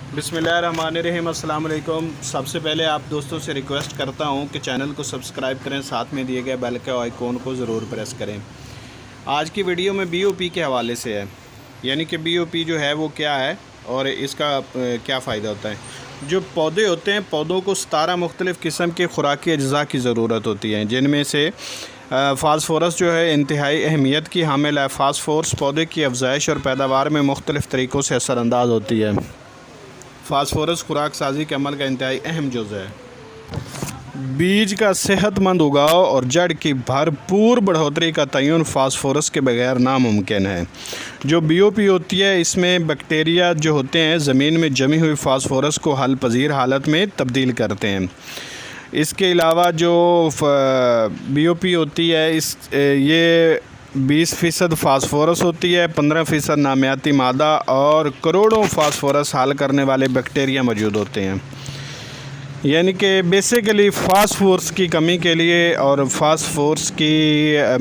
बिस्मिल्लाहिर्रहमानिर्रहीम। अस्सलाम वालेकुम। सबसे पहले आप दोस्तों से रिक्वेस्ट करता हूं कि चैनल को सब्सक्राइब करें, साथ में दिए गए बेल के आइकॉन को ज़रूर प्रेस करें। आज की वीडियो में BOP के हवाले से है, यानी कि BOP जो है वो क्या है और इसका क्या फ़ायदा होता है। जो पौधे होते हैं, पौधों को 17 मुख्तलिफ़ किस्म के खुराकी अज्जा की ज़रूरत होती है, जिनमें से फास्फोरस जो है इंतहाई अहमियत की हामिल है। फास्फोरस पौधे की अफजाइश और पैदावार में मुख्तलिफ़ तरीक़ों से असरानंदाज होती है। फास्फोरस खुराक साजी के अमल का इंतहाई अहम जुज़ है। बीज का सेहतमंद उगाव और जड़ की भरपूर बढ़ोतरी का तयन फास्फोरस के बगैर नामुमकिन है। जो BOP होती है, इसमें बैक्टीरिया जो होते हैं ज़मीन में जमी हुई फास्फोरस को हल पजीर हालत में तब्दील करते हैं। इसके अलावा जो BOP होती है ये 20% फास्फोरस होती है, 15% नामियाती मादा और करोड़ों फास्फोरस हाल करने वाले बैक्टीरिया मौजूद होते हैं। यानी कि बेसिकली फास्फोरस की कमी के लिए और फास्फोरस की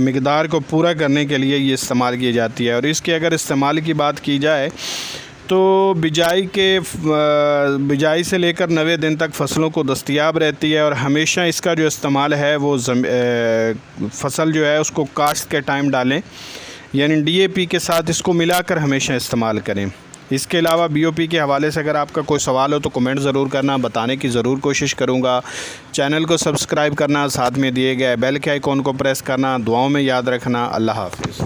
मिकदार को पूरा करने के लिए ये इस्तेमाल की जाती है। और इसके अगर इस्तेमाल की बात की जाए तो बिजाई से लेकर 90 दिन तक फसलों को दस्तयाब रहती है। और हमेशा इसका जो इस्तेमाल है वो फसल जो है उसको काश्त के टाइम डालें, यानी DAP के साथ इसको मिलाकर हमेशा इस्तेमाल करें। इसके अलावा BOP के हवाले से अगर आपका कोई सवाल हो तो कमेंट ज़रूर करना, बताने की ज़रूर कोशिश करूँगा। चैनल को सब्सक्राइब करना, साथ में दिए गए बेल के आइकॉन को प्रेस करना, दुआओं में याद रखना। अल्लाह हाफ़िज़।